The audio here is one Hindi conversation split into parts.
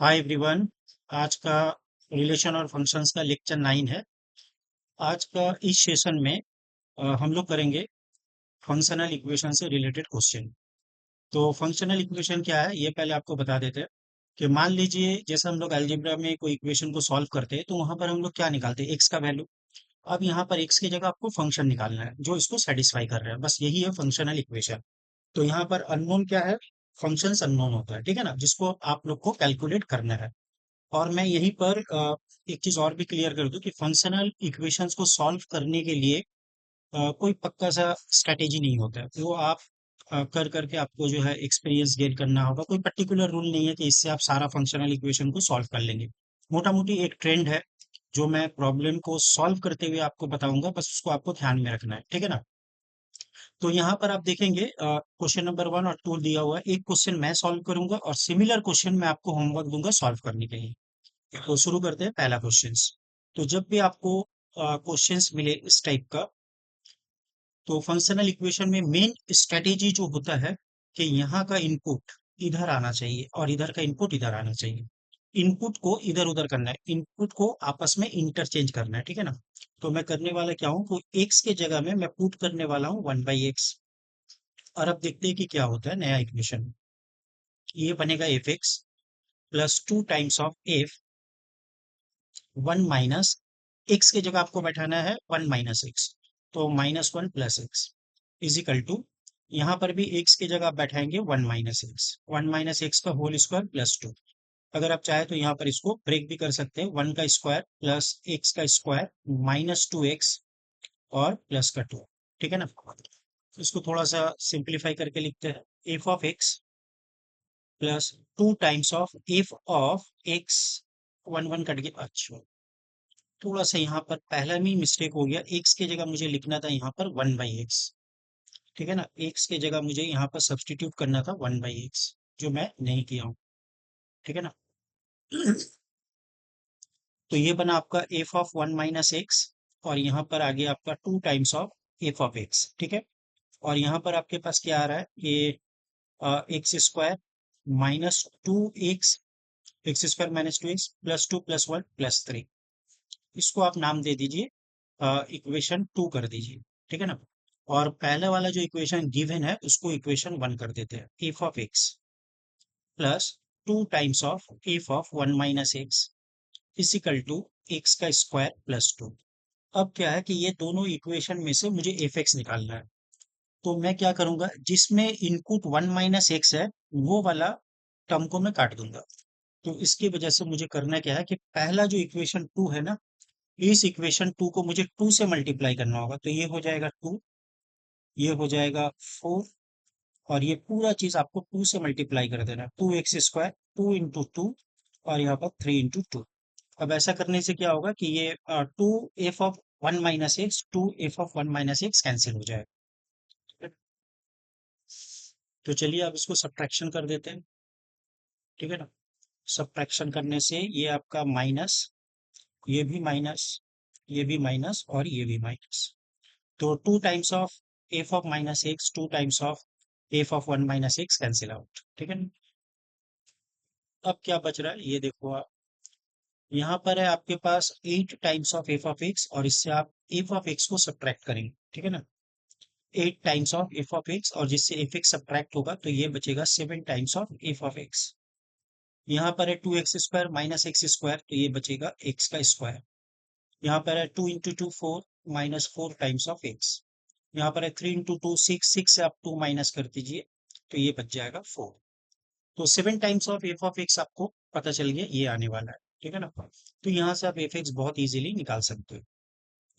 Hi everyone. आज का रिलेशन और फंक्शंस का लेक्चर 9 है। आज का इस सेशन में हम लोग करेंगे फंक्शनल इक्वेशन से रिलेटेड क्वेश्चन। तो फंक्शनल इक्वेशन क्या है ये पहले आपको बता देते हैं कि मान लीजिए जैसे हम लोग अलजेब्रा में कोई इक्वेशन को सॉल्व करते हैं तो वहां पर हम लोग क्या निकालते हैं, एक्स का वैल्यू। अब यहाँ पर एक्स की जगह आपको फंक्शन निकालना है जो इसको सेटिस्फाई कर रहा है, बस यही है फंक्शनल इक्वेशन। तो यहाँ पर अननोन क्या है, फंक्शंस अननोन होता है, ठीक है ना, जिसको आप लोग को कैलकुलेट करना है। और मैं यहीं पर एक चीज और भी क्लियर कर दूं कि फंक्शनल इक्वेशंस को सॉल्व करने के लिए कोई पक्का सा स्ट्रेटेजी नहीं होता है। वो आप कर करके आपको जो है एक्सपीरियंस गेन करना होगा। कोई पर्टिकुलर रूल नहीं है कि इससे आप सारा फंक्शनल इक्वेशन को सॉल्व कर लेंगे। मोटा मोटी एक ट्रेंड है जो मैं प्रॉब्लम को सॉल्व करते हुए आपको बताऊंगा, बस उसको आपको ध्यान में रखना है, ठीक है ना। तो यहाँ पर आप देखेंगे क्वेश्चन नंबर 1 और 2 दिया हुआ है। एक क्वेश्चन मैं सॉल्व करूंगा और सिमिलर क्वेश्चन मैं आपको होमवर्क दूंगा सॉल्व करने के लिए। तो शुरू करते हैं पहला क्वेश्चंस। तो जब भी आपको क्वेश्चंस मिले इस टाइप का, तो फंक्शनल इक्वेशन में मेन स्ट्रेटेजी जो होता है कि यहाँ का इनपुट इधर आना चाहिए और इधर का इनपुट इधर आना चाहिए। इनपुट को इधर उधर करना है, इनपुट को आपस में इंटरचेंज करना है, ठीक है ना। तो मैं करने वाला क्या हूँ, तो एक्स के जगह में मैं पुट करने वाला हूँ 1/x। और अब देखते हैं कि क्या होता है नया इक्वेशन। ये बनेगा F X plus 2 times of F 1 minus x की जगह आपको बैठाना है 1 - एक्स। तो -1 + एक्स इजिकल टू, यहाँ पर भी एक्स की जगह आप बैठाएंगे 1 - एक्स, 1 - एक्स का होल स्क्वायर +2। अगर आप चाहे तो यहाँ पर इसको ब्रेक भी कर सकते हैं, 1 का स्क्वायर प्लस एक्स का स्क्वायर -2x और प्लस का 2, ठीक है ना। इसको थोड़ा सा सिंप्लीफाई करके लिखते हैं, F of X plus 2 times of F of x. 1 1 cut गया, अच्छा थोड़ा सा यहाँ पर पहला में मिस्टेक हो गया, एक्स की जगह मुझे लिखना था यहाँ पर 1/x, ठीक है ना। एक्स की जगह मुझे यहाँ पर सब्सटीट्यूट करना था 1/x, जो मैं नहीं किया हूँ, ठीक है ना। तो ये बना आपका एफ ऑफ 1 - एक्स, और यहाँ पर आ गया आपका 2 times of F of x, ठीक है। और यहाँ पर आपके पास क्या आ रहा है, ये x square -2x, x² - 2x +2 + 1 + 3। इसको आप नाम दे दीजिए, इक्वेशन 2 कर दीजिए, ठीक है ना। और पहले वाला जो इक्वेशन गिवन है उसको इक्वेशन 1 कर देते हैं, F of X plus 2 times of F of 1 - X is equal to X का स्क्वायर +2। अब क्या है कि ये दोनों इक्वेशन में से मुझे एफ एक्स निकालना है। तो मैं क्या करूंगा, जिसमें इनपुट 1 - एक्स है वो वाला टर्म को मैं काट दूंगा। तो इसकी वजह से मुझे करना क्या है कि पहला जो इक्वेशन 2 है ना, इस इक्वेशन 2 को मुझे 2 से मल्टीप्लाई करना होगा। तो ये हो जाएगा 2, ये हो जाएगा 4, और ये पूरा चीज आपको 2 से मल्टीप्लाई कर देना है, 2x² 2 × 2, और यहाँ पर 3 × 2। अब ऐसा करने से क्या होगा कि ये 2 F of 1 - x 2 F of 1 - x cancel हो जाएगा। तो चलिए अब इसको सब्ट्रैक्शन कर देते हैं, ठीक है ना। सब्ट्रैक्शन करने से ये आपका माइनस, ये भी माइनस, ये भी माइनस और ये भी माइनस। तो 2 times of F of -x 2 times of F of 1 - x cancel out, ठीक है ना। अब क्या बच रहा है ये देखो आप, यहाँ पर है आपके पास 8 times of F of X, और इससे आप एफ ऑफ एक्स को सब्ट्रैक्ट करेंगे, ठीक है ना। 8 times of F of X, और जिससे एफ एक्स सब्ट्रैक्ट होगा तो ये बचेगा 7 times of F of x. यहाँ पर है 2x² -x², तो ये बचेगा एक्स का स्क्वायर। यहाँ पर है 2 × 2 4 -4 टाइम्स ऑफ एक्स। यहाँ पर है 3 × 2 6, 6 से आप 2 माइनस कर दीजिए तो ये बच जाएगा 4। तो 7 times of F of x आपको पता चल गया ये आने वाला है, ठीक है ना। तो यहाँ से आप एफ एक्स बहुत इजीली निकाल सकते हो।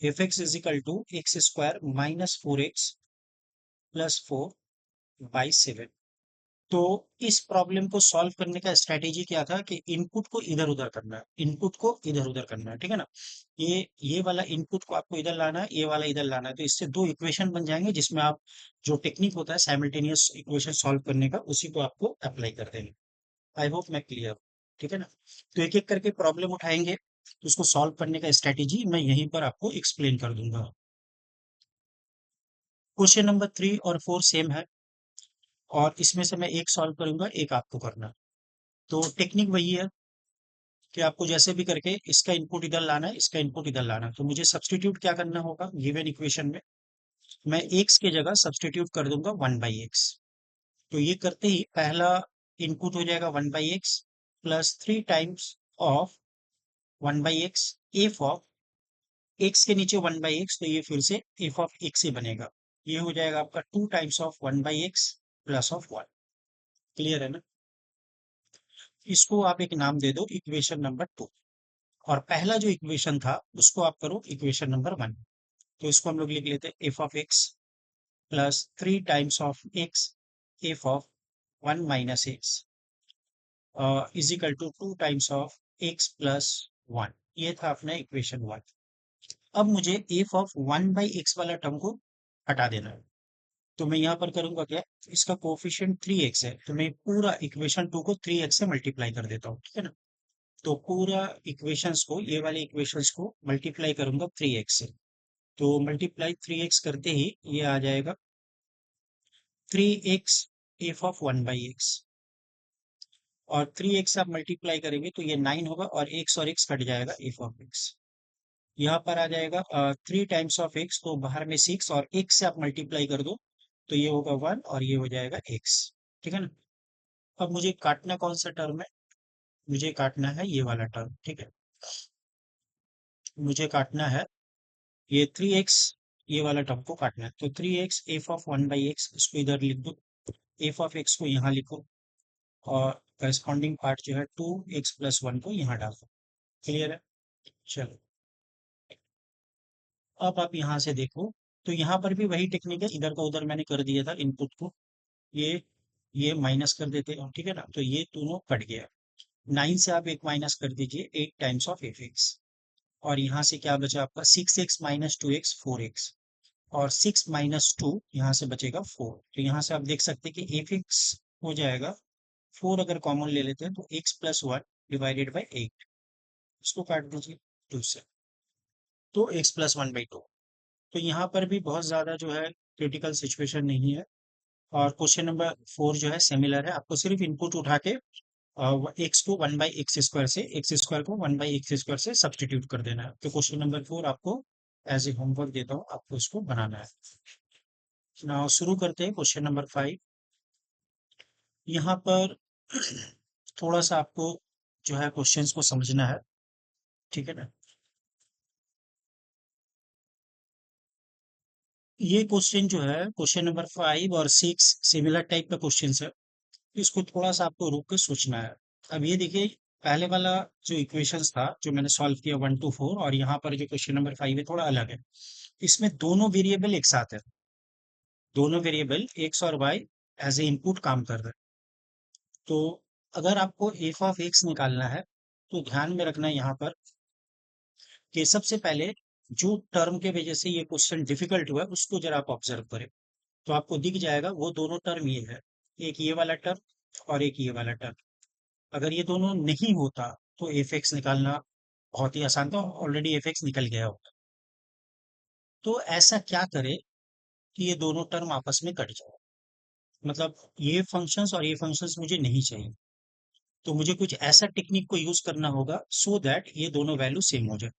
F X is equal to x² -4x +4/7। तो इस प्रॉब्लम को सॉल्व करने का स्ट्रेटेजी क्या था कि इनपुट को इधर उधर करना है, इनपुट को इधर उधर करना है, ठीक है ना। ये वाला इनपुट को आपको इधर लाना है, ये वाला इधर लाना है, तो इससे दो इक्वेशन बन जाएंगे जिसमें आप जो टेक्निक होता है साइमल्टेनियस इक्वेशन सॉल्व करने का उसी को आपको अप्लाई कर देंगे। आई होप मैं क्लियर हूँ, ठीक है ना। तो एक एक करके प्रॉब्लम उठाएंगे, तो उसको सॉल्व करने का स्ट्रेटेजी मैं यहीं पर आपको एक्सप्लेन कर दूंगा। क्वेश्चन नंबर 3 और 4 सेम है, और इसमें से मैं एक सॉल्व करूंगा, एक आपको करना है। तो टेक्निक वही है, कि आपको जैसे भी करके इसका इनपुट इधर लाना है, इसका इनपुट इधर लाना है। तो मुझे सब्स्टिट्यूट क्या करना होगा गिवन इक्वेशन में, मैं एक्स की जगह सब्स्टिट्यूट कर दूंगा 1/x। तो ये करते ही पहला इनपुट हो जाएगा 1/x plus 3 times of 1/x F of X के नीचे 1/x, तो ये फिर से एफ ऑफ एक्स ही बनेगा। ये हो जाएगा आपका 2 times of 1/x plus of 1। Clear है ना? इसको आप एक नाम दे दो इक्वेशन नंबर 2। और पहला जो इक्वेशन था उसको आप करो इक्वेशन नंबर 1। तो इसको हम लोग लिख लेते हैं F of X plus 3 times of X F of 1 - x is equal to 2 times of X plus 1। ये था अपना इक्वेशन 1। अब मुझे एफ ऑफ 1/x वाला टर्म को हटा देना है। तो मैं यहाँ पर करूंगा क्या, इसका कोफिशिएंट 3x है, तो मैं पूरा इक्वेशन 2 को 3x से मल्टीप्लाई कर देता हूँ, ठीक है ना? तो पूरा इक्वेशंस को, ये वाले इक्वेशंस को मल्टीप्लाई करूंगा 3x से। तो मल्टीप्लाई 3x करते ही ये आ जाएगा 3x एफ ऑफ 1/x। और 3x आप मल्टीप्लाई करेंगे तो ये 9 होगा, और x कट जाएगा एफ ऑफ x। यहाँ पर आ जाएगा 3 टाइम्स ऑफ x, तो बाहर में 6, और x से आप मल्टीप्लाई कर दो तो ये होगा 1, और ये हो जाएगा x। ठीक है ना? अब मुझे काटना कौन सा टर्म है, मुझे काटना है ये वाला टर्म, ठीक है? मुझे काटना है ये 3x, ये वाला टर्म को काटना है। तो 3x एफ ऑफ 1/x, इसको इधर लिख दो, एफ ऑफ x को यहाँ लिखो, और करस्पॉन्डिंग पार्ट जो है 2x प्लस 1 को यहाँ डाल दो। क्लियर है? चलो, अब आप यहाँ से देखो, तो यहाँ पर भी वही टेक्निक है, इधर का उधर मैंने कर दिया था इनपुट को। ये ये माइनस कर देते हैं, ठीक है ना? तो ये दोनों कट गया। 9 से आप एक माइनस कर दीजिए, 8 टाइम्स ऑफ एफ एक्स। और यहाँ से क्या बचा आपका 6x माइनस 2x 4x, और 6 - 2 यहाँ से बचेगा 4। तो यहाँ से आप देख सकते हैं कि एफ एक्स हो जाएगा 4, अगर कॉमन ले लेते हैं तो x प्लस 1 डिवाइडेड बाई 8। इसको काट दीजिए 2 से, तो x प्लस 1/2। तो यहाँ पर भी बहुत ज़्यादा जो है क्रिटिकल सिचुएशन नहीं है। और क्वेश्चन नंबर 4 जो है सिमिलर है, आपको सिर्फ इनपुट उठा के एक्स को 1/x² से, एक्स स्क्वायर को 1/x² से सब्सटीट्यूट कर देना है। तो क्वेश्चन नंबर 4 आपको एज ए होमवर्क देता हूँ, आपको इसको बनाना है। नाउ शुरू करते हैं क्वेश्चन नंबर 5। यहाँ पर थोड़ा सा आपको जो है क्वेश्चंस को समझना है, ठीक है ना? ये क्वेश्चन जो है क्वेश्चन नंबर 5 और 6 सिमिलर टाइप का क्वेश्चन है। इसको थोड़ा सा आपको रुक के सोचना है। अब ये देखिए, पहले वाला जो इक्वेशंस था जो मैंने सॉल्व किया 1 to 4, और यहाँ पर जो क्वेश्चन नंबर 5 है थोड़ा अलग है। इसमें दोनों वेरिएबल एक साथ है, दोनों वेरिएबल एक्स और वाई एज ए इनपुट काम कर रहे हैं। तो अगर आपको एफ ऑफ एक्स निकालना है तो ध्यान में रखना है यहाँ पर कि सबसे पहले जो टर्म के वजह से ये क्वेश्चन डिफिकल्ट हुआ है उसको जरा आप ऑब्जर्व करें। तो आपको दिख जाएगा वो दोनों टर्म ये है, एक ये वाला टर्म और एक ये वाला टर्म। अगर ये दोनों नहीं होता तो एफ एक्स निकालना बहुत ही आसान था, ऑलरेडी एफ एक्स निकल गया होता। तो ऐसा क्या करे कि ये दोनों टर्म आपस में कट जाए, मतलब ये फंक्शंस और ये फंक्शंस मुझे नहीं चाहिए। तो मुझे कुछ ऐसा टेक्निक को यूज करना होगा सो दैट ये दोनों वैल्यू सेम हो जाए।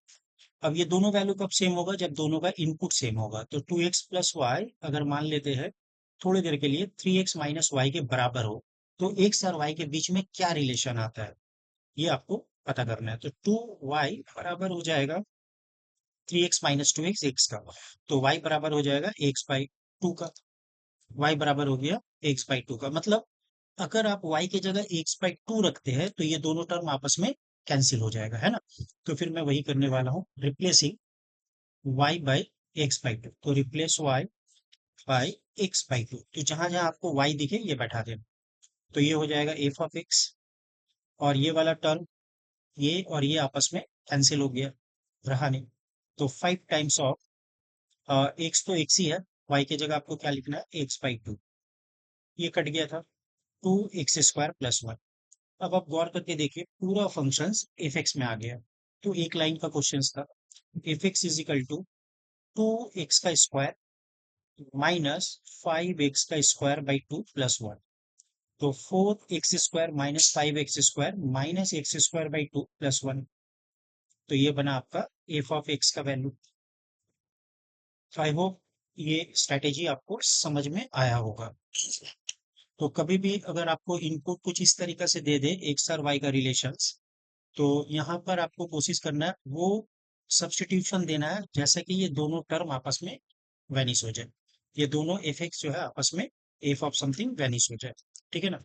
अब ये दोनों वैल्यू कब सेम होगा, जब दोनों का इनपुट सेम होगा। तो 2x प्लस वाई अगर मान लेते हैं थोड़ी देर के लिए 3x माइनस वाई के बराबर हो, तो एक्स और वाई के बीच में क्या रिलेशन आता है ये आपको पता करना है। तो 2y बराबर हो जाएगा 3x - 2x एक्स का, तो y बराबर हो जाएगा x/2 का। y बराबर हो गया x/2 का, मतलब अगर आप y की जगह x/2 रखते हैं तो ये दोनों टर्म आपस में कैंसिल हो जाएगा, है ना? तो फिर मैं वही करने वाला हूँ, रिप्लेसिंग y बाई x/2। तो रिप्लेस y बाई x/2, तो जहां जहां आपको y दिखे ये बैठा देना। तो ये हो जाएगा एफ ऑफ एक्स, और ये वाला टर्म ये और ये आपस में कैंसिल हो गया, रहा नहीं। तो 5 टाइम्स ऑफ एक्स, तो एक्स ही है, वाई की जगह आपको क्या लिखना है x/2। ये कट गया था, 2x² + 1। अब आप गौर करके देखिए पूरा फंक्शंस एफ एक्स में आ गया। तो एक लाइन का क्वेश्चन था, F X is equal to 2x² - 5x² by 2 + 1। तो 4x² minus 5x² minus x² by 2 plus 1। तो ये बना आपका एफ ऑफ एक्स का वैल्यू। आई होप ये स्ट्रेटेजी आपको समझ में आया होगा। तो कभी भी अगर आपको इनपुट कुछ इस तरीके से दे दे एक्स और वाई का रिलेशंस, तो यहाँ पर आपको कोशिश करना है वो सब्स्टिट्यूशन देना है जैसे कि ये दोनों टर्म आपस में वैनिश हो जाए, ये दोनों एफ एक्स जो है आपस में एफ ऑफ समथिंग वैनिश हो जाए। ठीक है ना।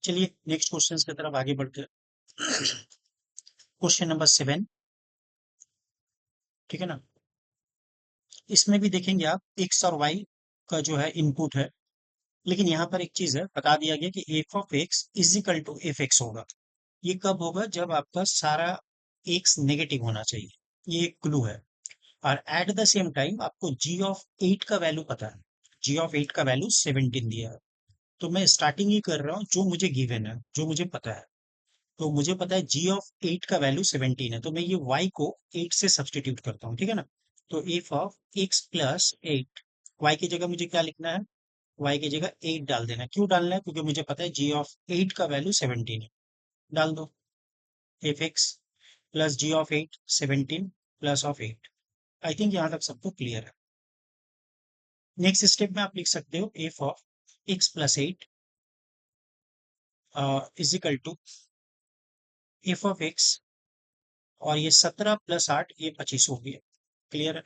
चलिए नेक्स्ट क्वेश्चन की तरफ आगे बढ़ते हैं। Question number 7। ठीक है ना। इसमें भी देखेंगे आप एक्स और वाई का जो है इनपुट है, लेकिन यहाँ पर एक चीज है बता दिया गया कि F of X is equal to F X होगा। ये कब होगा, जब आपका सारा एक्स नेगेटिव होना चाहिए, ये एक क्लू है। और एट द सेम टाइम आपको जी ऑफ 8 का वैल्यू पता है, जी ऑफ 8 का वैल्यू 17 दिया है। तो मैं स्टार्टिंग ही कर रहा हूँ जो मुझे गिवन है, जो मुझे पता है। तो मुझे पता है जी ऑफ 8 का वैल्यू 17 है, तो मैं ये y को 8 से सब्सटीट्यूट करता हूँ। ठीक है ना। तो F of x plus 8, y की जगह मुझे क्या लिखना है, y की जगह 8 डाल देना है। क्यों डालना है, क्योंकि मुझे पता है जी ऑफ 8 का वैल्यू 17 है। डाल दो F X plus G of 8 17 plus of 8। I think यहाँ तक सबको क्लियर है। नेक्स्ट स्टेप में आप लिख सकते हो F of X plus 8 is equal to F of X, और ये 17 प्लस 8 ये 25 हो गया। क्लियर है।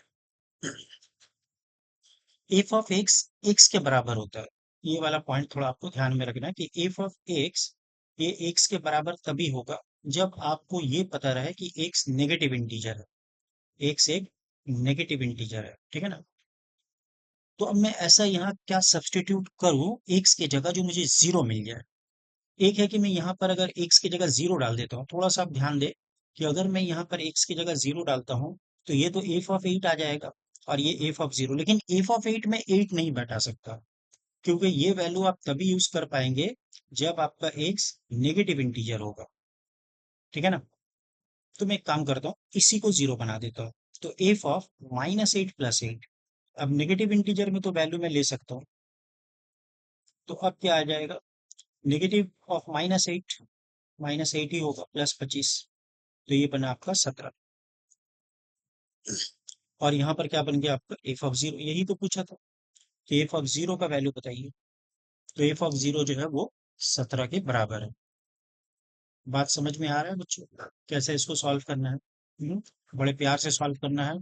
एफ ऑफ एक्स एक्स के बराबर होता है, ये वाला पॉइंट थोड़ा आपको ध्यान में रखना है कि एफ ऑफ एक्स ये एक्स के बराबर तभी होगा जब आपको ये पता रहे कि एक्स नेगेटिव इंटीजर है, एक्स एक नेगेटिव इंटीजर है। ठीक है ना। तो अब मैं ऐसा यहाँ क्या सब्सटीट्यूट करूं एक्स की जगह जो मुझे जीरो मिल जाए। एक है कि मैं यहाँ पर अगर एक्स की जगह जीरो डाल देता हूँ, थोड़ा सा आप ध्यान दे कि अगर मैं यहाँ पर एक्स की जगह जीरो डालता हूँ तो ये तो एफ ऑफ 8 आ जाएगा, और ये एफ ऑफ 0, लेकिन एफ ऑफ 8 में 8 नहीं बैठा सकता, क्योंकि ये वैल्यू आप तभी यूज कर पाएंगे जब आपका एक्स नेगेटिव इंटीजर होगा। ठीक है ना। तो मैं एक काम करता हूँ, इसी को जीरो बना देता हूँ। तो एफ ऑफ -8 प्लस 8, अब नेगेटिव इंटीजर में तो वैल्यू मैं ले सकता हूँ, तो अब क्या आ जाएगा, नेगेटिव ऑफ -8, -8 ही होगा प्लस 25। तो ये बना आपका 17, और यहाँ पर क्या बन गया आपका एफ ऑफ 0, यही तो पूछा था कि एफ ऑफ 0 का वैल्यू बताइए। तो एफ ऑफ 0 जो है वो 17 के बराबर है। बात समझ में आ रहा है बच्चों, कैसे इसको सॉल्व करना है। बड़े प्यार से सॉल्व करना है।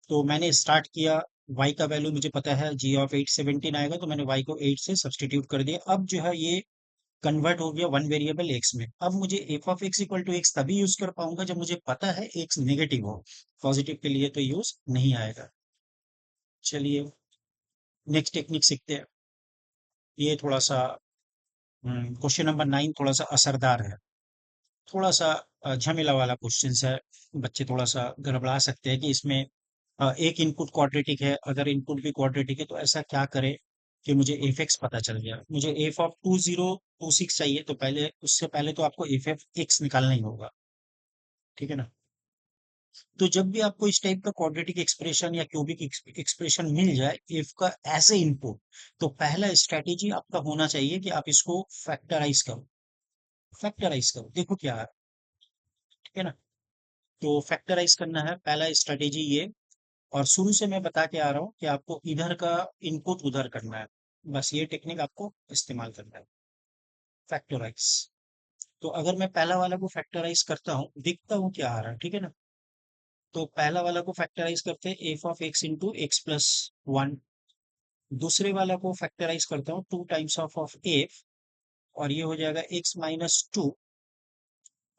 तो मैंने स्टार्ट किया, y का वैल्यू मुझे पता है जी ऑफ 8 17 आएगा, तो मैंने y को 8 से सब्सटीट्यूट कर दिया। अब जो है ये कन्वर्ट हो गया वन वेरिएबल एक्स में। अब मुझे F of X equal to X तभी यूज कर पाऊंगा जब मुझे पता है एक्स नेगेटिव हो, पॉजिटिव के लिए तो यूज नहीं आएगा। चलिए नेक्स्ट टेक्निक सीखते हैं। ये थोड़ा सा क्वेश्चन नंबर 9 थोड़ा सा असरदार है, थोड़ा सा झमेला वाला क्वेश्चन है। बच्चे थोड़ा सा गड़बड़ा सकते हैं कि इसमें एक इनपुट क्वाड्रेटिक है, अगर इनपुट भी क्वाड्रेटिक है तो ऐसा क्या करे कि मुझे एफ एक्स पता चल गया, मुझे एफ ऑफ 2026 चाहिए, तो पहले उससे पहले तो आपको एफ एफ एक्स निकालना ही होगा। ठीक है ना। तो जब भी आपको इस टाइप का क्वाड्रेटिक एक्सप्रेशन या क्यूबिक एक्सप्रेशन मिल जाए एफ का एज ए इनपुट, तो पहला स्ट्रेटेजी आपका होना चाहिए कि आप इसको फैक्टराइज करो। फैक्टराइज करो, देखो क्या है। ठीक है ना। तो फैक्टराइज करना है पहला स्ट्रेटेजी ये। और शुरू से मैं बता के आ रहा हूँ कि आपको इधर का इनपुट उधर करना है, बस ये टेक्निक आपको इस्तेमाल करना है, फैक्टराइज। तो अगर मैं पहला वाला को फैक्टराइज करता हूँ, देखता हूँ क्या आ रहा है। ठीक है ना। तो पहला वाला को फैक्टराइज करते हैं F of X into x plus 1। दूसरे वाला को फैक्टराइज करता हूँ 2 टाइम्स ऑफ एफ, और ये हो जाएगा x-2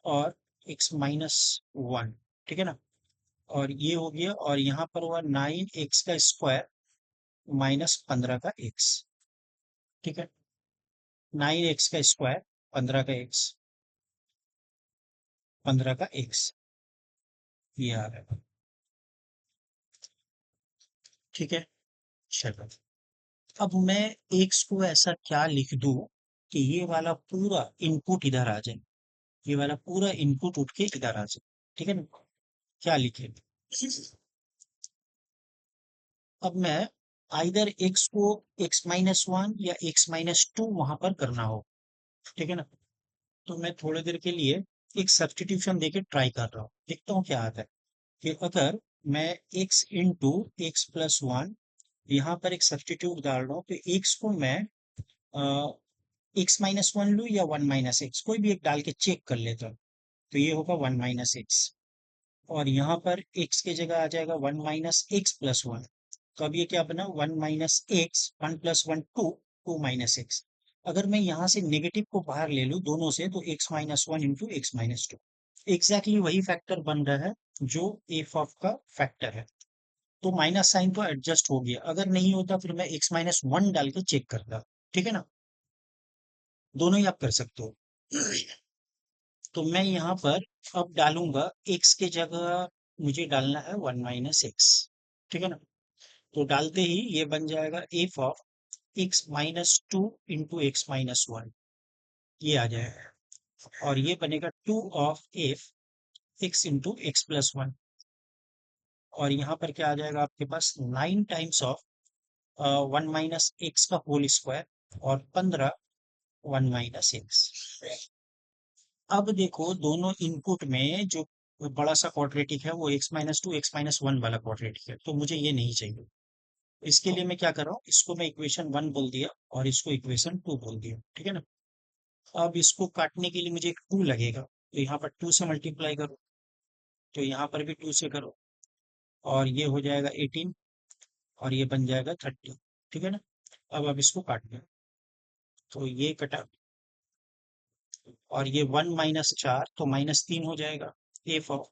और x-1। ठीक है ना। और ये हो गया, और यहाँ पर हुआ 9x का स्क्वायर माइनस 15 का x। ठीक है। 9x का स्क्वायर 15 का x, 15 का x, ये आ रहा है। ठीक है। चलो अब मैं x को ऐसा क्या लिख दूं कि ये वाला पूरा इनपुट इधर आ जाए, ये वाला पूरा इनपुट उठ के इधर आ जाए। ठीक है ना। क्या लिखे, अब मैं आइदर एक्स को x-1 या x-2 वहां पर करना हो, ठीक है ना। तो मैं थोड़ी देर के लिए एक सब्स्टिट्यूशन देके ट्राई कर रहा हूँ, देखता हूँ क्या आता है। कि अगर मैं x into x plus one यहाँ पर एक सब्स्टिट्यूट डाल रहा हूँ, तो x को मैं x-1 लूँ या 1-x, कोई भी एक डाल के चेक कर लेता हूँ। तो ये होगा 1-x, और यहाँ पर x की जगह आ जाएगा 1-x+1। तो अब ये क्या बना, 1-x, 1+1 2, 2-x। अगर मैं यहाँ से नेगेटिव को बाहर ले लूँ दोनों से, तो x-1 इंटू x-2 एग्जैक्टली वही फैक्टर बन रहा है जो एफ ऑफ का फैक्टर है। तो माइनस साइन तो एडजस्ट हो गया, अगर नहीं होता फिर मैं x-1 डाल के चेक करता, ठीक है ना। दोनों ही आप कर सकते हो। तो मैं यहाँ पर अब डालूंगा x के जगह, मुझे डालना है 1-x, ठीक है ना। तो डालते ही ये बन जाएगा F of x-2 into x-1, ये आ जाएगा। और ये बनेगा 2 of F x into x+1। और यहाँ पर क्या आ जाएगा आपके पास, 9 टाइम्स ऑफ 1-x का होल स्क्वायर और 15 1-x। अब देखो दोनों इनपुट में जो बड़ा सा क्वाड्रेटिक है वो x-2 x-1 वाला क्वाड्रेटिक है, तो मुझे ये नहीं चाहिए। इसके लिए मैं क्या कर रहा हूँ, इसको मैं इक्वेशन 1 बोल दिया और इसको इक्वेशन 2 बोल दिया, ठीक है ना। अब इसको काटने के लिए मुझे एक 2 लगेगा, तो यहाँ पर 2 से मल्टीप्लाई करो, तो यहाँ पर भी 2 से करो, और ये हो जाएगा 18, और ये बन जाएगा 30, ठीक है ना। अब आप इसको काट दो, तो ये कटा, और ये 1-4 तो -3 हो जाएगा, एफ ऑफ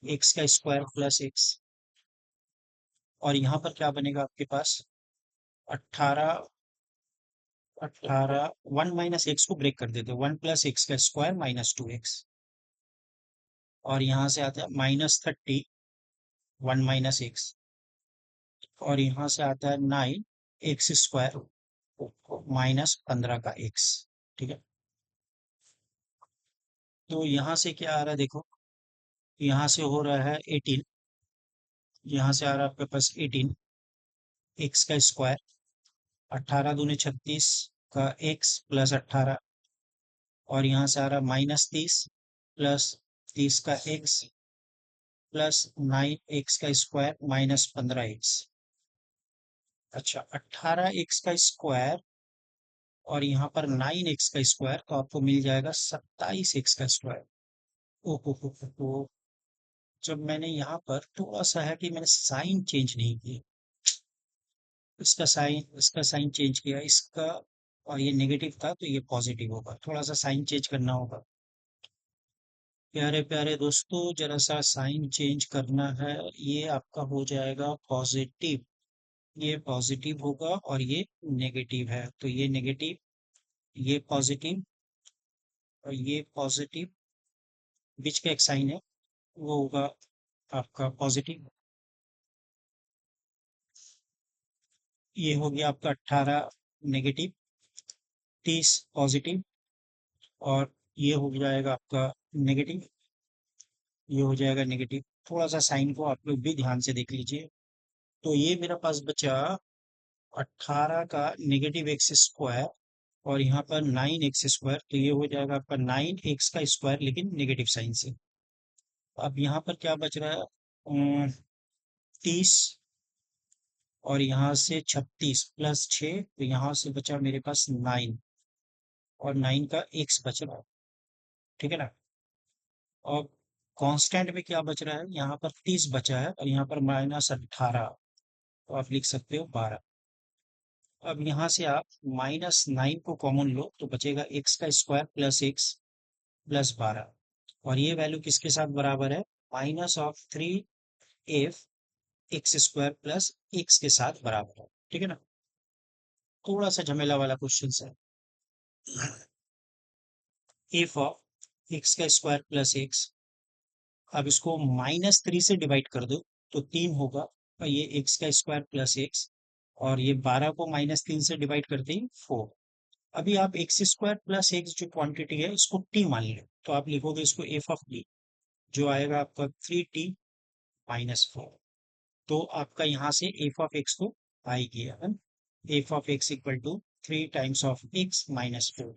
एक्स का स्क्वायर प्लस एक्स। और यहाँ पर क्या बनेगा आपके पास, 18, 18, 1-x को ब्रेक कर देते, 1+x का स्क्वायर -2x। और यहाँ से आता है -30 1-x, और यहाँ से आता है 9 x² -15 का x, ठीक है। तो यहाँ से क्या आ रहा है देखो, यहाँ से हो रहा है 18, यहाँ से आ रहा है आपके पास 18 x का स्क्वायर, 18 दूनी 36 का x प्लस 18, और यहाँ से आ रहा है -30 प्लस 30 का x प्लस 9x का स्क्वायर -15x। अच्छा, 18x का स्क्वायर और यहाँ पर 9x का स्क्वायर, तो आपको मिल जाएगा 27x का स्क्वायर। ओहो, जब मैंने यहाँ पर थोड़ा सा है कि मैंने साइन चेंज नहीं किया, इसका साइन चेंज किया इसका, और ये नेगेटिव था तो ये पॉजिटिव होगा, थोड़ा सा साइन चेंज करना होगा। प्यारे प्यारे दोस्तों, जरा सा साइन चेंज करना है, ये आपका हो जाएगा पॉजिटिव, ये पॉजिटिव होगा और ये नेगेटिव है, तो ये नेगेटिव, ये पॉजिटिव और ये पॉजिटिव, बीच का एक साइन है वो होगा आपका पॉजिटिव। ये हो गया आपका 18 नेगेटिव, 30 पॉजिटिव, और ये हो जाएगा आपका नेगेटिव, ये हो जाएगा नेगेटिव। थोड़ा सा साइन को आप लोग भी ध्यान से देख लीजिए। तो ये मेरा पास बचा 18 का -x², और यहाँ पर 9x², तो ये हो जाएगा आपका 9x² लेकिन नेगेटिव साइन से। अब यहाँ पर क्या बच रहा है, 30, और यहाँ से 36 प्लस 6, तो यहाँ से बचा मेरे पास 9, और 9 का x बच रहा है, ठीक है ना। और कांस्टेंट में क्या बच रहा है, यहाँ पर 30 बचा है और यहाँ पर -18, तो आप लिख सकते हो 12। अब यहाँ से आप -9 को कॉमन लो तो बचेगा x का स्क्वायर प्लस x प्लस 12, और ये वैल्यू किसके साथ बराबर है, -3f x² प्लस x के साथ बराबर है, ठीक है ना। थोड़ा सा झमेला वाला क्वेश्चन है। एफ ऑफ एक्स का स्क्वायर प्लस एक्स, अब इसको -3 से डिवाइड कर दो तो 3 होगा, और ये एक्स का स्क्वायर प्लस एक्स, और ये 12 को -3 से डिवाइड करते ही 4। अभी आप x² प्लस एक्स जो क्वांटिटी है इसको t मान लो, तो आप लिखोगे इसको एफ ऑफ टी, जो आएगा आपका 3t -4। तो आपका यहाँ से एफ ऑफ एक्स को आएगी F of X equal to 3 times of x - 2।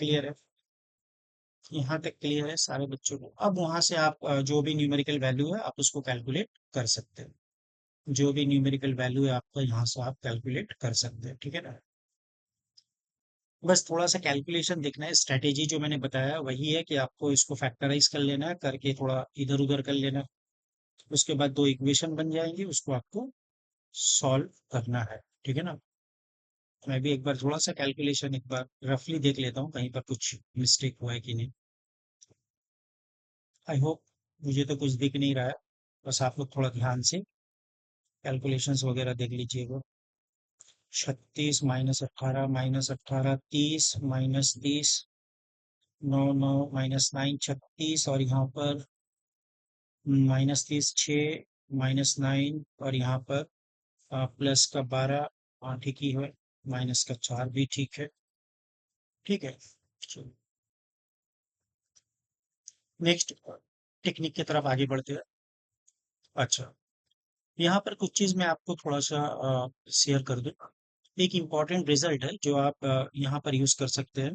Clear है? यहाँ तक क्लियर है सारे बच्चों को? अब वहां से आप जो भी न्यूमेरिकल वैल्यू है आप उसको कैलकुलेट कर सकते हैं। जो भी न्यूमेरिकल वैल्यू है आपका यहाँ से आप कैलकुलेट कर सकते हैं। ठीक है ना? बस थोड़ा सा कैलकुलेशन देखना है। स्ट्रेटेजी जो मैंने बताया वही है कि आपको इसको फैक्टराइज कर लेना है, करके थोड़ा इधर उधर कर लेना है। उसके बाद दो इक्वेशन बन जाएंगी, उसको आपको सॉल्व करना है। ठीक है ना? मैं भी एक बार थोड़ा सा कैलकुलेशन एक बार रफली देख लेता हूँ, कहीं पर कुछ मिस्टेक हुआ है कि नहीं। आई होप मुझे तो कुछ दिख नहीं रहा है। बस आप लोग थोड़ा ध्यान से कैलकुलेशंस वगैरह देख लीजिएगा। 36 - 18 - 18 30 - 30 9 9 -9 36, और यहाँ पर -30 6 -9, और यहाँ पर प्लस का 12। हाँ ठीक ही है। माइनस का 4 भी ठीक है। ठीक है। नेक्स्ट टेक्निक की तरफ आगे बढ़ते हैं। अच्छा, यहाँ पर कुछ चीज मैं आपको थोड़ा सा शेयर कर दूं। एक इम्पॉर्टेंट रिजल्ट है जो आप यहाँ पर यूज कर सकते हैं।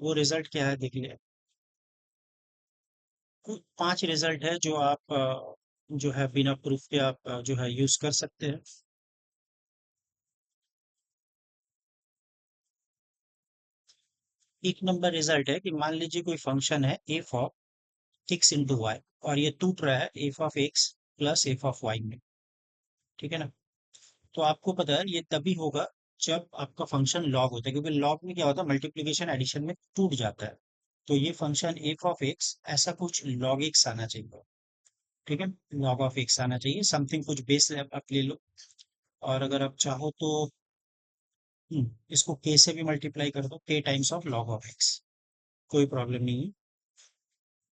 वो रिजल्ट क्या है देख लिया। कुछ 5 रिजल्ट है जो आप जो है बिना प्रूफ के आप जो है यूज कर सकते हैं। एक नंबर रिजल्ट है कि मान लीजिए कोई फंक्शन है F of X into Y, और ये टूट रहा है F of X plus F of Y में। ठीक है ना? तो आपको पता है ये तभी होगा जब आपका फंक्शन लॉग होता है, क्योंकि लॉग में क्या होता है, मल्टीप्लिकेशन एडिशन में टूट जाता है। तो ये फंक्शन एफ ऑफ एक्स ऐसा कुछ लॉग एक्स आना चाहिए। ठीक है? लॉग ऑफ एक्स आना चाहिए, समथिंग कुछ बेस आप ले लो। और अगर आप चाहो तो इसको के से भी मल्टीप्लाई कर दो, के times of log of x. कोई प्रॉब्लम नहीं है।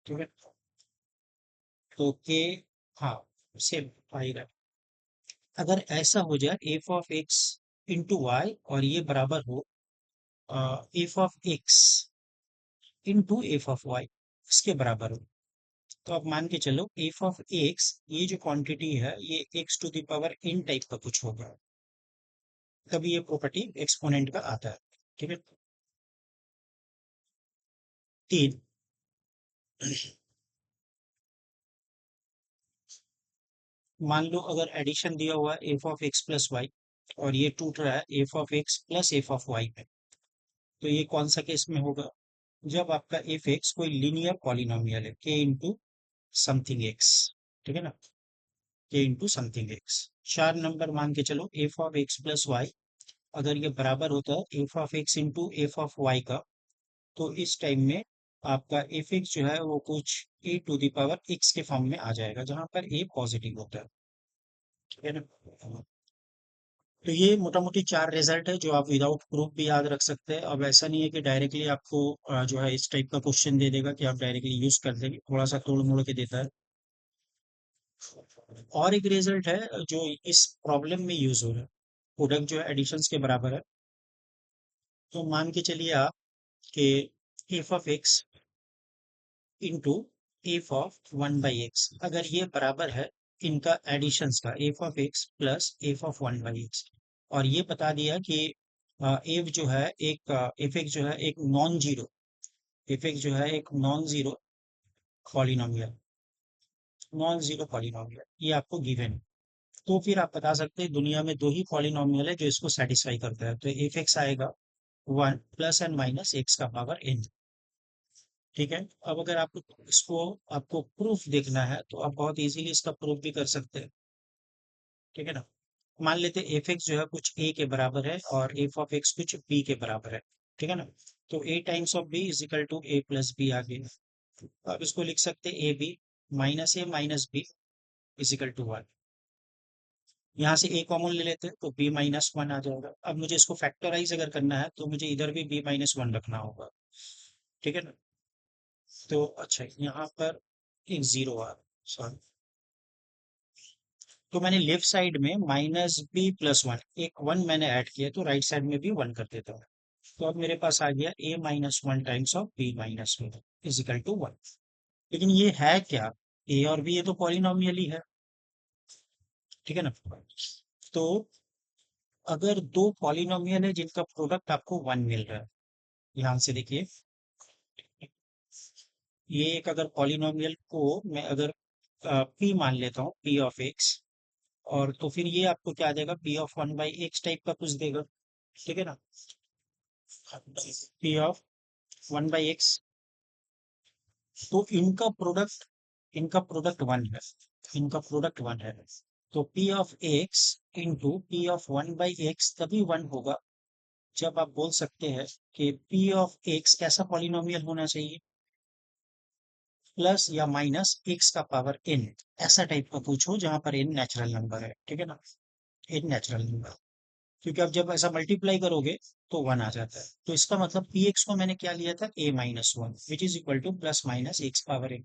ठीक है? तो के, हाँ, सेम आएगा। अगर ऐसा हो जाए F of X into Y और ये बराबर हो F of X into F of Y, इसके बराबर हो, तो आप मान के चलो एफ ऑफ एक्स ये जो क्वांटिटी है ये X to the power n type का कुछ होगा। तभी ये प्रॉपर्टी एक्सपोनेंट का आता है। ठीक है? तीन, मान लो अगर एडिशन दिया हुआ है F of X plus Y, और ये टूट रहा है F of X plus F of Y में, तो ये कौन सा केस में होगा? जब आपका एफ एक्स कोई लीनियर पॉलिनोमियल है, के इंटू समथिंग एक्स। ठीक है ना? के इंटू समथिंग एक्स। 4 नंबर मान के चलो F of X plus Y अगर ये बराबर होता है F of X into F of Y का, तो इस टाइम में आपका एफ एक्स जो है वो कुछ ए टू द पावर एक्स के फॉर्म में आ जाएगा, जहां पर ए पॉजिटिव होता है। ठीक है ना? तो ये मोटा मोटी 4 रिजल्ट है जो आप विदाउट प्रूफ भी याद रख सकते हैं। अब ऐसा नहीं है कि डायरेक्टली आपको जो है इस टाइप का क्वेश्चन दे देगा कि आप डायरेक्टली यूज कर देंगे, थोड़ा सा तोड़ मोड़ के देता है। और एक रिजल्ट है जो इस प्रॉब्लम में यूज हो रहा है। प्रोडक्ट जो है एडिशंस के बराबर है। तो मान के चलिए आप कि F of X into F of 1/x अगर ये बराबर है इनका एडिशंस का, F of X plus F of 1/x, और ये बता दिया कि एफ जो है एक एफ एक्स जो है एक नॉन जीरो, एफ एक्स जो है एक non zero polynomial, non zero polynomial, ये आपको गिवन है। तो फिर आप बता सकते हैं दुनिया में दो ही पॉलिनोमियल है जो इसको सेटिस्फाई करता है, तो एफ एक्स आएगा 1 प्लस एंड माइनस एक्स का पावर n। ठीक है? अब अगर आपको इसको आपको प्रूफ देखना है तो आप बहुत इजीली इसका प्रूफ भी कर सकते हैं। ठीक है ना? मान लेते हैं एफ एक्स जो है कुछ ए के बराबर है और एफ ऑफ एक्स कुछ बी के बराबर है। ठीक है ना? तो A times of B is equal to A plus B आ गया। तो आप इसको लिख सकते हैं A B minus A minus B is equal to 1। यहाँ से ए कॉमन ले लेते हैं तो बी माइनस 1 आ जाएगा। अब मुझे इसको फैक्टराइज अगर करना है तो मुझे इधर भी बी माइनस 1 रखना होगा। ठीक है ना? तो अच्छा यहाँ पर एक जीरो आ, सॉरी, तो मैंने लेफ्ट साइड में -b+1 एक 1 मैंने ऐड किया, तो राइट साइड में भी 1 कर देता हूँ। तो अब मेरे पास आ गया a-1 times of b-1 is equal to 1। लेकिन ये है क्या? ए और बी ये तो पॉलिनोमियल ही है। ठीक है ना? तो अगर दो पॉलिनोमियल है जिनका प्रोडक्ट आपको वन मिल रहा है, ध्यान से देखिए, ये एक अगर पॉलिनोमियल को मैं अगर पी मान लेता हूँ, पी ऑफ एक्स, और तो फिर ये आपको क्या देगा, P of one by x type का कुछ देगा, ठीक है ना, P of one by x. तो इनका प्रोडक्ट वन है, इनका प्रोडक्ट वन है। तो P of X into P of one by x तभी वन होगा जब आप बोल सकते हैं कि पी ऑफ एक्स कैसा पॉलिनोमियल होना चाहिए, प्लस या माइनस एक्स का पावर एन, ऐसा टाइप का पूछो जहां पर एन नेचुरल नंबर है, ठीक है ना, एन नेचुरल नंबर। क्योंकि आप जब ऐसा मल्टीप्लाई करोगे तो वन आ जाता है। तो इसका मतलब पी एक्स को मैंने क्या लिया था, A minus one, which is equal to plus minus X power N.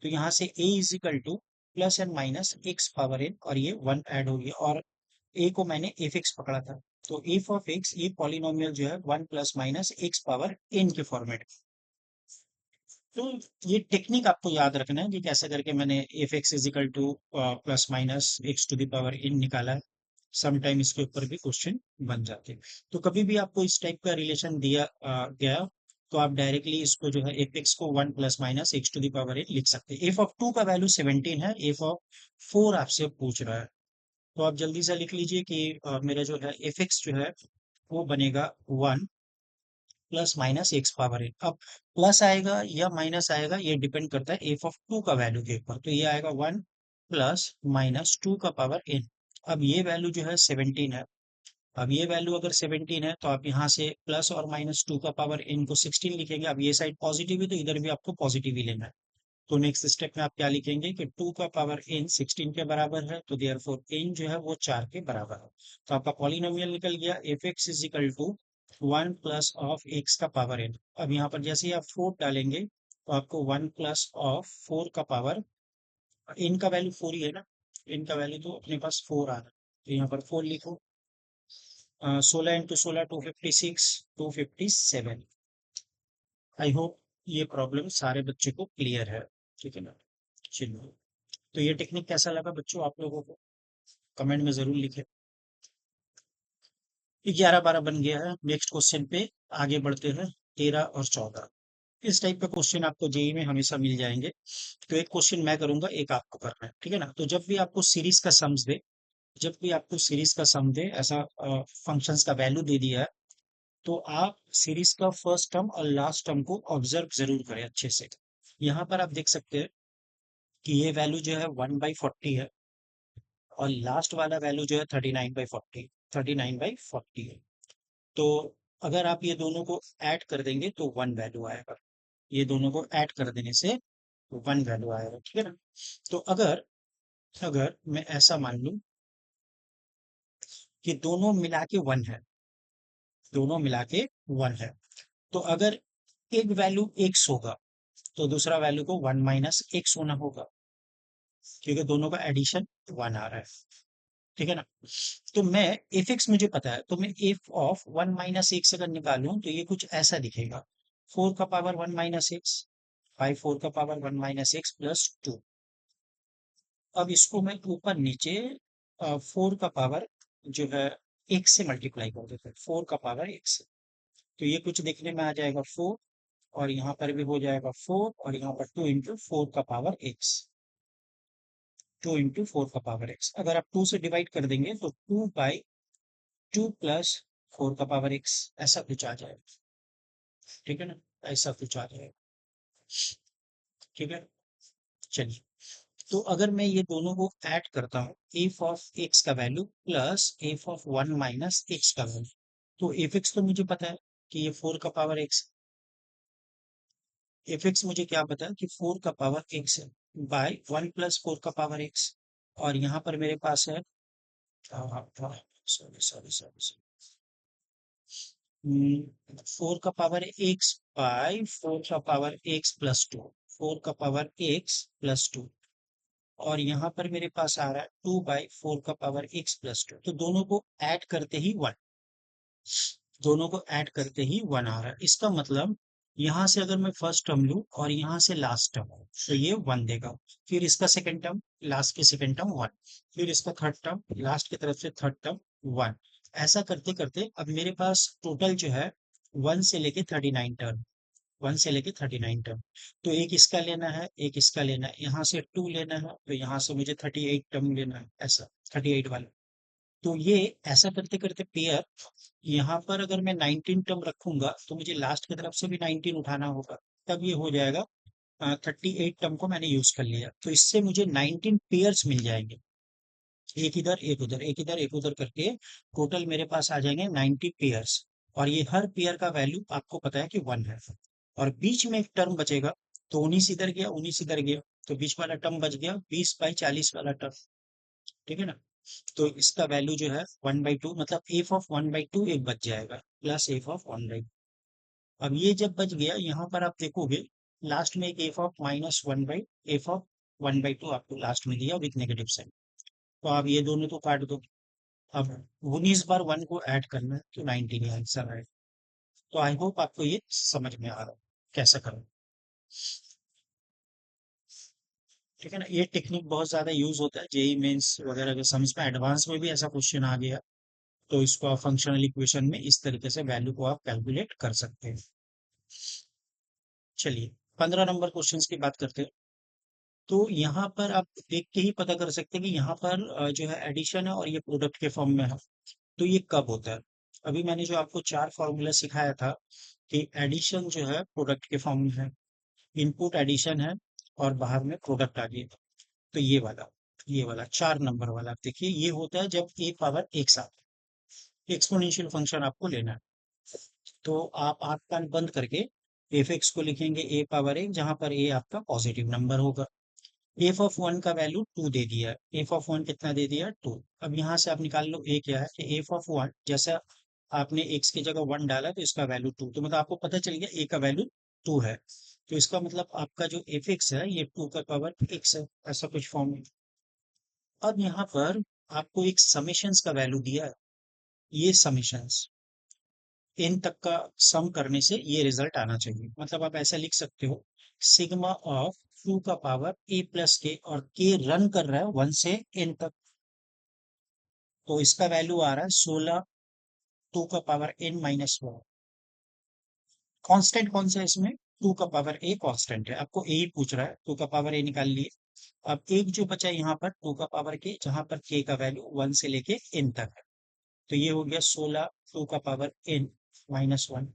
तो यहाँ से a is equal to plus and minus X power N, और ये वन ऐड हो गया, और a को मैंने एफ एक्स पकड़ा था। तो एफ ऑफ एक्स ये पॉलिनोमियल जो है one plus minus X power N के फॉर्मेट। तो ये टेक्निक आपको याद रखना है कि कैसे करके मैंने F X is equal to plus minus X to the power N निकाला है। समटाइम इसके ऊपर भी क्वेश्चन बन जाते हैं। तो कभी भी आपको इस टाइप का रिलेशन दिया गया, तो आप डायरेक्टली इसको जो है एफ एक्स को one plus minus X to the power N लिख सकते हैं। एफ ऑफ टू का वैल्यू 17 है, एफ ऑफ फोर आपसे पूछ रहा है। तो आप जल्दी से लिख लीजिए कि मेरा जो है एफ एक्स जो है वो बनेगा one plus minus X power N. अब प्लस आएगा या माइनस आएगा ये डिपेंड करता है एफ ऑफ टू का वैल्यू के ऊपर। तो ये आएगा वन प्लस माइनस टू का पावर एन। अब ये वैल्यू जो है 17 है। अब ये वैल्यू अगर 17 है तो आप यहाँ से प्लस और माइनस टू का पावर एन को 16 लिखेंगे। अब ये साइड पॉजिटिव है तो इधर भी आपको पॉजिटिव ही लेना है। तो नेक्स्ट स्टेप में आप क्या लिखेंगे कि टू का पावर एन 16 के बराबर है, तो देयरफॉर एन जो है वो 4 के बराबर है। तो आपका पॉलिनोमियल निकल गया F X is equal to one plus of X का पावर एन। अब यहाँ पर जैसे ही आप फोर डालेंगे तो आपको वन प्लस ऑफ फोर का पावर, एन का वैल्यू फोर ही है ना, एन का वैल्यू तो अपने पास फोर आ रहा है, तो यहाँ पर फोर लिखो। 16 इंटू 16 256, 257। आई होप ये प्रॉब्लम सारे बच्चे को क्लियर है, ठीक है ना। चलिए, तो ये टेक्निक कैसा लगा बच्चों आप लोगों को, कमेंट में जरूर लिखें। 11 12 बन गया है। नेक्स्ट क्वेश्चन पे आगे बढ़ते हैं। 13 और 14 इस टाइप का क्वेश्चन आपको जेई में हमेशा मिल जाएंगे। तो एक क्वेश्चन मैं करूंगा, एक आपको करना है, ठीक है ना। तो जब भी आपको सीरीज का सम्स दे, जब भी आपको सीरीज का सम दे, ऐसा फंक्शंस का वैल्यू दे दिया है, तो आप सीरीज का फर्स्ट टर्म और लास्ट टर्म को ऑब्जर्व जरूर करें अच्छे से। यहाँ पर आप देख सकते हैं कि ये वैल्यू जो है 1/40 है, और लास्ट वाला वैल्यू जो है 39/40, 39/40 है। तो अगर आप ये दोनों को ऐड कर देंगे तो वन वैल्यू आएगा, ये दोनों को ऐड कर देने से वन वैल्यू आएगा, ठीक है ना। तो अगर अगर मैं ऐसा मान लूं कि दोनों मिला के वन है, दोनों मिला के वन है, तो अगर एक वैल्यू एक्स होगा तो दूसरा वैल्यू को वन माइनस एक्स होना होगा, क्योंकि दोनों का एडिशन वन आ रहा है, ठीक है ना। तो मैं एफ एक्स मुझे पता है, तो मैं F of one minus X अगर निकालूं तो ये कुछ ऐसा दिखेगा, फोर का power one minus X by four का power one minus X plus two. अब इसको मैं ऊपर नीचे फोर का पावर जो है एक्स से मल्टीप्लाई कर देता हूँ, फोर का पावर एक्स। तो ये कुछ देखने में आ जाएगा फोर, और यहाँ पर भी हो जाएगा फोर, और यहाँ पर टू इंटू फोर का power x, two into four का पावर एक्स। अगर आप टू से डिवाइड कर देंगे तो two by two plus four का पावर एक्स, ऐसा कुछ आ जाएगा, ठीक है ना, ऐसा कुछ आ जाएगा, ठीक है। चलिए, तो अगर मैं ये दोनों को ऐड करता हूँ, एफ ऑफ एक्स का value plus F of one minus x का वैल्यू, तो एफ एक्स तो मुझे पता है कि ये फोर का पावर एक्स, एफ एक्स मुझे क्या पता है कि फोर का पावर एक्स है, बाय वन प्लस फोर का पावर एक्स। और यहाँ पर मेरे पास है, सॉरी सॉरी सॉरी, फोर का पावर एक्स बाय फोर का power x plus to, four का पावर एक्स प्लस टू, और यहाँ पर मेरे पास आ रहा है टू बाई फोर का पावर एक्स प्लस टू। तो दोनों को ऐड करते ही वन, दोनों को ऐड करते ही वन आ रहा है। इसका मतलब यहाँ से अगर मैं फर्स्ट टर्म लूँ और यहाँ से लास्ट टर्म, तो ये 1 देगा। फिर इसका सेकंड टर्म, लास्ट की सेकंड टर्म 1, फिर इसका थर्ड टर्म, लास्ट की तरफ से थर्ड टर्म 1। ऐसा करते करते अब मेरे पास टोटल जो है 1 से लेके 39 टर्म, 1 से लेके 39 टर्म। तो एक इसका लेना है, एक इसका लेना है, यहाँ से 2 लेना है, तो यहाँ से मुझे 38 टर्म लेना है, ऐसा 38 वाला। तो ये ऐसा करते करते पेयर, यहाँ पर अगर मैं 19 टर्म रखूंगा तो मुझे लास्ट की तरफ से भी 19 उठाना होगा, तब ये हो जाएगा 38 टर्म को मैंने यूज कर लिया, तो इससे मुझे 19 पेयर्स मिल जाएंगे। एक इधर एक उधर, एक इधर एक उधर करके टोटल मेरे पास आ जाएंगे 90 पेयर्स। और ये हर पेयर का वैल्यू आपको पता है कि 1 है। और बीच में एक टर्म बचेगा, तो 19 इधर गया, 19 इधर गया, तो बीच वाला टर्म बच गया 20/40 वाला टर्म। ठीक है ना? तो इसका वैल्यू जो है 1/2, मतलब एफ ऑफ 1/2 एक बच जाएगा, प्लस एफ ऑफ 1/2। अब ये जब बच गया, यहाँ पर आप देखोगे लास्ट में एक एफ ऑफ -1/(एफ ऑफ 1/2) आपको लास्ट में दिया विथ नेगेटिव साइन। तो आप ये दोनों तो काट दो। अब 19 बार 1 को ऐड करना है, तो 19 ये आंसर है। तो आई होप आपको ये समझ में आ रहा है कैसे करें। ठीक है ना? ये टेक्निक बहुत ज्यादा यूज होता है जेई मेंस वगैरह के समझ में, एडवांस में भी ऐसा क्वेश्चन आ गया, तो इसको आप फंक्शनल इक्वेशन में इस तरीके से वैल्यू को आप कैलकुलेट कर सकते हैं। चलिए 15 नंबर क्वेश्चंस की बात करते हैं। तो यहाँ पर आप देख के ही पता कर सकते हैं कि यहाँ पर जो है एडिशन है और ये प्रोडक्ट के फॉर्म में है। तो ये कब होता है? अभी मैंने जो आपको 4 फॉर्मूला सिखाया था कि एडिशन जो है प्रोडक्ट के फॉर्म में है, इनपुट एडिशन है, और बाहर में प्रोडक्ट आ गया। तो ये वाला 4 नंबर वाला आप देखिए, ये होता है जब ए पावर एक साथ एक्सपोनेंशियल फंक्शन आपको लेना है। तो आप आंख कान बंद करके एफ एक्स को लिखेंगे ए पावर एक, जहां पर ए आपका पॉजिटिव नंबर होगा। एफ ऑफ 1 का वैल्यू 2 दे दिया है। एफ ऑफ 1 कितना दे दिया? 2। अब यहाँ से आप निकाल लो ए क्या है, कि एफ ऑफ 1 जैसा आपने एक्स की जगह 1 डाला तो इसका वैल्यू 2, तो मतलब आपको पता चल गया ए का वैल्यू 2 है। तो इसका मतलब आपका जो एफ एक्स है ये 2 का पावर एक्स है, ऐसा कुछ फॉर्म है। अब यहाँ पर आपको एक समेशंस का वैल्यू दिया है, ये समेशंस इन तक का सम करने से ये रिजल्ट आना चाहिए। मतलब आप ऐसा लिख सकते हो, सिग्मा ऑफ 2 का पावर ए प्लस के, और के रन कर रहा है 1 से n तक, तो इसका वैल्यू आ रहा है 16 2 का पावर n-1। कांस्टेंट कौन सा है इसमें? 2 का पावर ए कांस्टेंट है, आपको ए ही पूछ रहा है, 2 का पावर ए निकाल लिए। अब एक जो बचा यहाँ पर 2 का पावर के, जहां पर के का वैल्यू 1 से लेके n तक है, तो ये हो गया 16 2 का पावर n-1।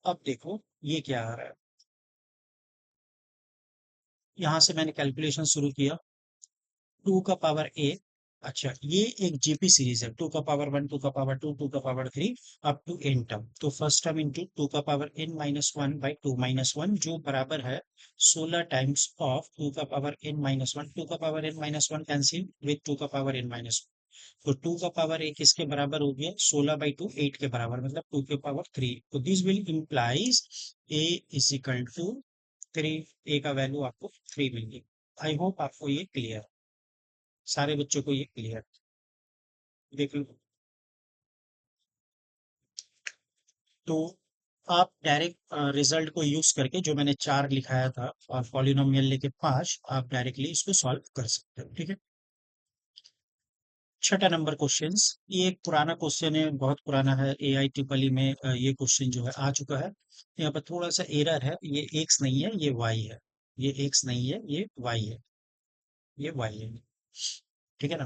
अब देखो ये क्या आ रहा है, यहाँ से मैंने कैलकुलेशन शुरू किया, 2 का पावर ए। अच्छा, ये एक जीपी सीरीज है, 2 का पावर 1, 2 का पावर 2, 2 का power 3, up to n term. तो फर्स्ट टर्म इंटू 2 का पावर n-1/2-1, जो बराबर है 16 टाइम्स ऑफ 2 का पावर n-1। 2 का पावर n-1 कैंसिल विथ 2 का पावर n-1, तो 2 का पावर ए किसके बराबर हो गया? 16/2 8 के बराबर, मतलब 2 के पावर 3। तो this will implies A is equal to 3। A का वैल्यू आपको 3 मिल गई। आई होप आपको ये क्लियर, सारे बच्चों को ये क्लियर। देख लो, तो आप डायरेक्ट रिजल्ट को यूज करके जो मैंने 4 लिखाया था और पॉलिनोमियल लेके 5, आप डायरेक्टली इसको सॉल्व कर सकते हो। ठीक है? छठा नंबर क्वेश्चंस, ये एक पुराना क्वेश्चन है, बहुत पुराना है, एआई ट्रिपल ई में ये क्वेश्चन जो है आ चुका है। यहाँ पर थोड़ा सा एरर है, ये एक्स नहीं है, ये वाई है। ये एक्स नहीं है, ये वाई है, ये वाई है। ठीक है ना?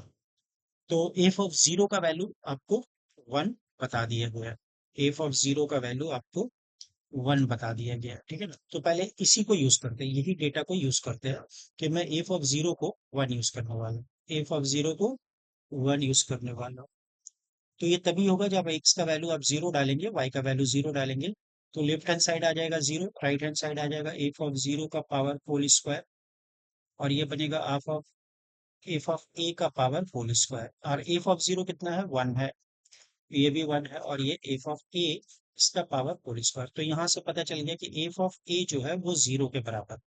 तो एफ ऑफ जीरो का वैल्यू आपको 1 बता दिया गया है। एफ ऑफ जीरो का वैल्यू आपको 1 बता दिया गया है। ठीक है ना? तो पहले इसी को यूज करते हैं, यही डेटा को यूज करते हैं, कि मैं एफ ऑफ जीरो को 1 यूज करने वाला हूँ। एफ ऑफ जीरो को 1 यूज करने वाला हूँ। तो ये तभी होगा जब एक्स का वैल्यू आप जीरो डालेंगे, वाई का वैल्यू जीरो डालेंगे, तो लेफ्ट हैंड साइड आ जाएगा जीरो, राइट हैंड साइड आ जाएगा एफ ऑफ जीरो का पावर होल स्क्वायर, और ये बनेगा एफ ऑफ ए का पावर होल स्क्वायर। और एफ ऑफ जीरो कितना है? 1 है, ये भी 1 है, और ये एफ ऑफ ए इसका पावर होल स्क्वायर। तो यहाँ से पता चल गया कि एफ ऑफ ए जो है वो जीरो के बराबर।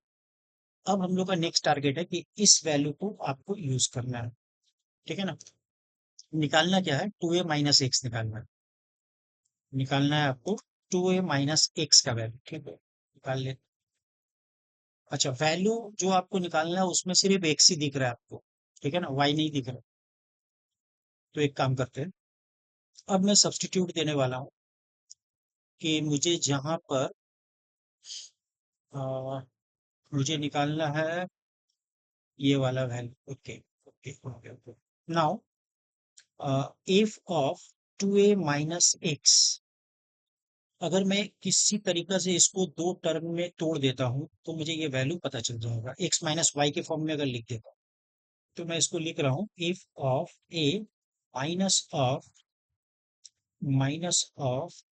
अब हम लोग का नेक्स्ट टारगेट है कि इस वैल्यू को आपको यूज करना है। ठीक है ना? निकालना क्या है? 2a - x निकालना है। निकालना है आपको 2a माइनस एक्स का वैल्यू, ठीक है, निकाल ले। अच्छा, वैल्यू जो आपको निकालना है उसमें सिर्फ एक्स ही दिख रहा है आपको, ठीक है ना, वाई नहीं दिख रहा। तो एक काम करते हैं, अब मैं सब्स्टिट्यूट देने वाला हूँ कि मुझे जहां पर अ, मुझे निकालना है ये वाला value. Okay okay okay okay. Now F of 2a minus X, अगर मैं किसी तरीका से इसको दो टर्म में तोड़ देता हूँ तो मुझे ये वैल्यू पता चल जाएगा, एक्स माइनस वाई के फॉर्म में अगर लिख देता हूँ। तो मैं इसको लिख रहा हूँ F of A minus of minus of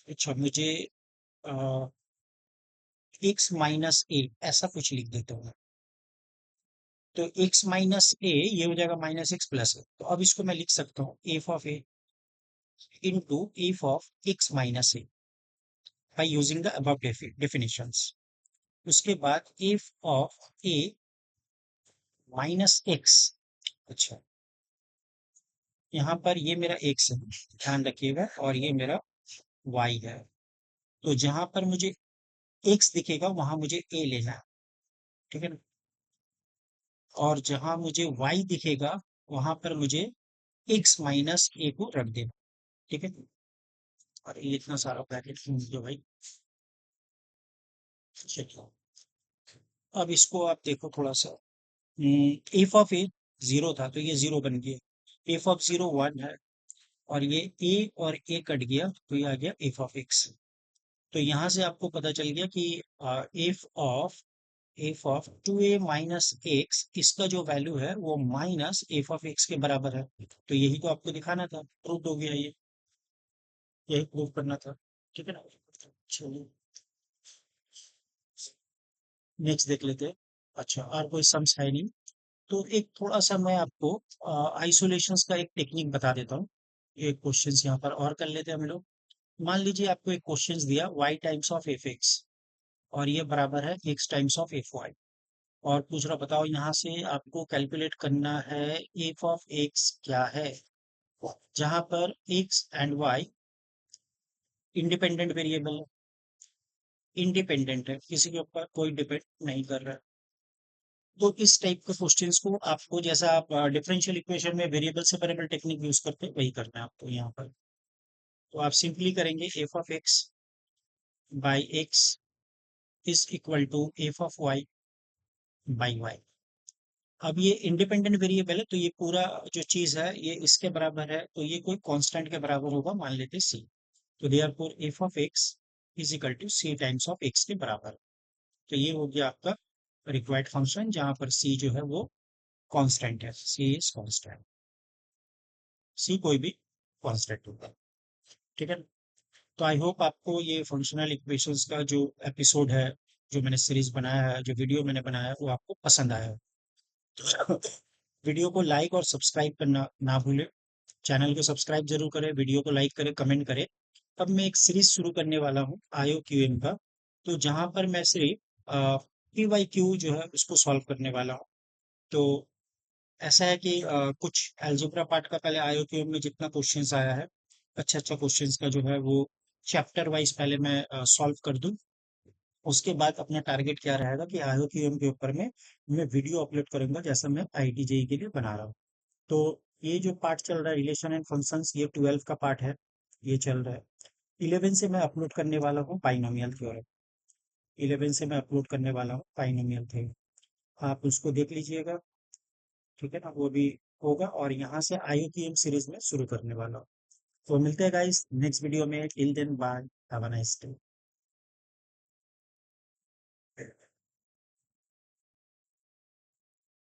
अच्छा, मुझे एक्स माइनस ए ऐसा कुछ लिख देता हूँ। तो एक्स माइनस ए ये हो जाएगा माइनस एक्स प्लस ए, तो अब इसको मैं लिख सकता हूँ F of A into F of x minus A by using the above definitions. उसके बाद F of A minus x. अच्छा, यहाँ पर ये मेरा एक्स है, ध्यान रखिएगा, और ये मेरा वाई है। तो जहां पर मुझे एक्स दिखेगा वहां मुझे ए लेना है, ठीक है ना, और जहां मुझे वाई दिखेगा वहां पर मुझे एक्स माइनस ए को रख देना, ठीक है। और ये इतना सारा पैकेट क्यों दो भाई। चलिए, अब इसको आप देखो थोड़ा सा, एफ ऑफ ए जीरो था तो ये जीरो बन गया, एफ ऑफ जीरो वन है, और ये ए और ए कट गया तो ये आ गया एफ ऑफ एक्स। तो यहाँ से आपको पता चल गया कि F of 2a minus x, इसका जो वैल्यू है वो माइनस एफ ऑफ एक्स के बराबर है। तो यही तो आपको दिखाना था, प्रूव हो गया ये, यही प्रूव करना था, ठीक है ना। चलिए नेक्स्ट देख लेते हैं। अच्छा, और कोई सम्स है नहीं, तो एक थोड़ा सा मैं आपको आइसोलेशंस का एक टेक्निक बता देता हूँ। ये क्वेश्चंस यहाँ पर और कर लेते हैं हम लोग। मान लीजिए आपको एक क्वेश्चंस दिया y times of F X, और ये बराबर है x times of F Y, और पूछ रहा बताओ यहाँ से आपको कैलकुलेट करना है एफ ऑफ एक्स क्या है, जहां पर x and y independent variable है, इंडिपेंडेंट है, किसी के ऊपर कोई डिपेंड नहीं कर रहा है। तो इस टाइप के क्वेश्चंस को आपको, जैसा आप डिफरेंशियल इक्वेशन में वेरिएबल से वेरिएबल टेक्निक यूज करते हैं, वही करना है आपको यहाँ पर। तो आप सिंपली करेंगे F of X by X is equal to F of Y by Y. अब ये इंडिपेंडेंट वेरिएबल है तो ये पूरा जो चीज है ये इसके बराबर है, तो ये कोई कांस्टेंट के बराबर होगा, मान लेते सी। तो therefore F of X is equal to C times of X के बराबर। तो ये हो गया आपका रिक्वायर्ड फंक्शन, जहां पर सी जो है वो कांस्टेंट है, सी इज कांस्टेंट, सी कोई भी कांस्टेंट होगा, ठीक है। तो आई होप आपको ये फंक्शनल इक्वेशंस का जो एपिसोड है, जो मैंने सीरीज बनाया है, जो वीडियो मैंने बनाया है, वो आपको पसंद आया है। वीडियो को लाइक और सब्सक्राइब करना ना भूलें, चैनल को सब्सक्राइब जरूर करें, वीडियो को लाइक करें, कमेंट करें। अब मैं एक सीरीज शुरू करने वाला हूँ आईओ क्यू एम का, तो जहां पर मैं सिर्फ पी वाई क्यू जो है उसको सॉल्व करने वाला हूँ। तो ऐसा है कि कुछ एल्जेब्रा पार्ट का पहले आईओ क्यू एम में जितना क्वेश्चंस आया है, अच्छा अच्छा क्वेश्चंस का जो है वो चैप्टर वाइज पहले मैं सॉल्व कर दूं। उसके बाद अपना टारगेट क्या रहेगा कि आईओ क्यू एम के ऊपर में मैं वीडियो अपलोड करूंगा, जैसा मैं आईआईटी के लिए बना रहा हूँ। तो ये जो पार्ट चल रहा है रिलेशन एंड फंक्शंस, ये 12 का पार्ट है, ये चल रहा है। 11 से मैं अपलोड करने वाला हूँ बाइनोमियल थ्योरम, 11 से मैं अपलोड करने वाला हूँ बाइनोमियल थ्योरम, आप उसको देख लीजिएगा, ठीक है ना, वो भी होगा। और यहाँ से आईओक्यूएम सीरीज में शुरू करने वाला हूँ। तो मिलते हैं गाइस नेक्स्ट वीडियो में, till then bye, have a nice day.